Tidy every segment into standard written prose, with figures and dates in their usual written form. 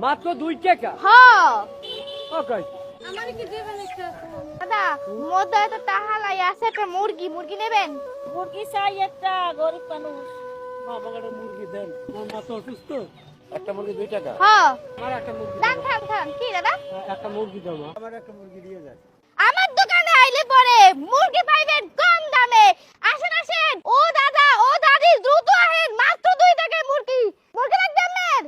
মাত্র 2 টাকা। হ্যাঁ ওকে আমারে কি দিবেন একটা? দাদা মধ্যে তো তাহালাই আছে একটা মুরগি মুরগি নেবেন? মুরগি চাই একটা, গরিব মানুষ। আমাকে মুরগি দেন, আমার মা তো অসুস্থ। একটা মুরগি 2 টাকা। হ্যাঁ আমার একটা মুরগি দাম খান খান কি দাদা? একটা মুরগি দাও মা। আমার একটা মুরগি দিয়ে যায়। আমার দোকানে আইলে পরে মুরগি পাইবেন কম দামে। আসেন আসেন, ও দাদা ও দাদি দ্রুত আসেন, মাত্র 2 টাকায় মুরগি। মুরগি লাগবে আপনার?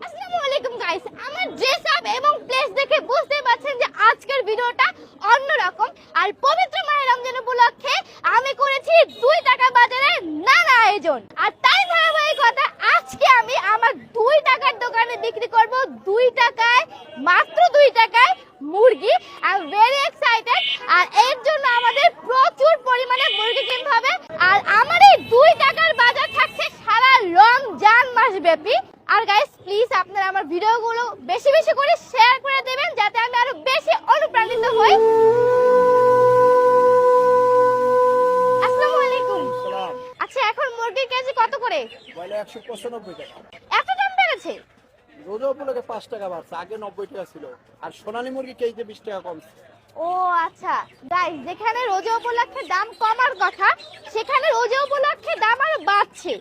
আসসালামু আলাইকুম গাইস, আমার ড্রেস আপ এবং প্লেস দেখে বুঝতে পারছেন যে আজকের ভিডিওটা অন্যরকম। আর পবিত্র মাহে রমজান উপলক্ষে আমি করেছি 2 টাকা বাজারে নানা আয়োজন। আর তাই ভাই কথা, আজকে আমি আমার 2 টাকার দোকানে বিক্রি করব 2 টাকায়, মাত্র 2 টাকায় মুরগি। I am very excited. আর এর জন্য আমাদের প্রচুর পরিমাণে মুরগি কিনতে হবে। আর আমার এই 2 টাকার বাজার থাকছে সারা রমজান মাস ব্যাপী। আর গাইস প্লিজ আপনারা আমার ভিডিওগুলো বেশি বেশি করে শেয়ার করে দেবেন যাতে আমি আরো বেশি অনুপ্রাণিত হই। আসসালামু আলাইকুম। সালাম। আচ্ছা এখন মুরগির কেজি কত করে? বলে 195 টাকা। এত দাম বেড়েছে? রোজা উপলক্ষে 5 টাকা বাড়ছে, আগে 90 টাকা ছিল। আর সোনালী মুরগি কেজিতে 20 টাকা কমছে। ও আচ্ছা গাইস, যেখানে রোজা উপলক্ষে দাম কমার কথা সেখানে রোজা উপলক্ষে দাম আরো বাড়ছে।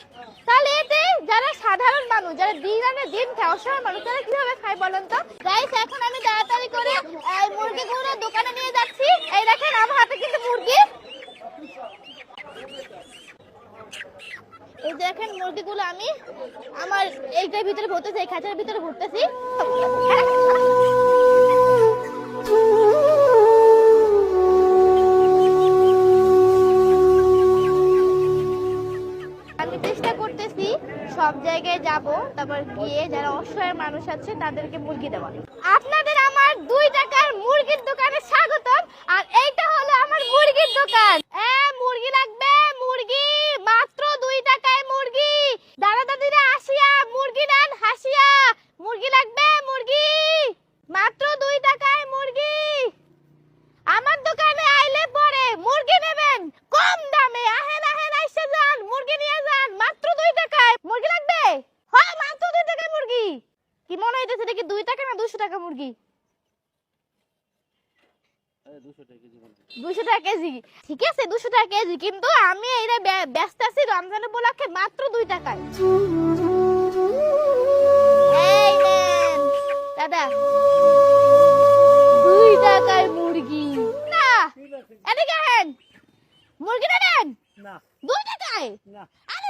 তাহলে এতে যারা সাধারণ মানুষ, যারা দিন আনে দিন খায়, অসহায় মানুষ, তারা কিভাবে খায় বলেন তো? গাইস এখন আমি তাড়াতাড়ি করে এই মুরগিগুলো দোকানে নিয়ে যাচ্ছি। এই দেখেন আমার হাতে কিন্তু মুরগি। এই দেখেন মুরগিগুলো আমি আমার এইটার ভিতরে ভরতেছি, এই খাঁচার ভিতরে ভরতেছি। আমি চেষ্টা করতেছি সব জায়গায় যাব, তারপর গিয়ে যারা অসহায় মানুষ আছে তাদেরকে মুরগি দেওয়া। আপনাদের আমার 2 টাকার মুরগির দোকানে স্বাগতম। আর এইটা হলো আমার মুরগির দোকান। মুরগি লাগবে? মুরগি মাত্র 2 টাকায় মুরগি। দাদা দাদিরা আসিয়া মুরগি নেন হাসিয়া। মুরগি লাগবে? মুরগি মাত্র 2 টাকায় মুরগি। আমার দোকানে আইলে পরে মুরগি নেবেন কম দামে। আহেন আহেন আইসা যান, মুরগি নিয়ে যান মাত্র 2 টাকায়। মুরগি লাগবে? হ্যাঁ মাত্র 2 টাকায় মুরগি। কি মনে হইতেছে এটা কি 2 টাকা না 200 টাকা মুরগি? 200 টাকা কেজি। ঠিক আছে 200 টাকা কেজি, কিন্তু আমি এইটা ব্যস্ত আছি রমজান উপলক্ষে মাত্র 2 টাকায়। এই নেন দাদা 2 টাকায় মুরগি। না এদিকে আহেন, মুরগি নেন না 2 টাকায়। না আরে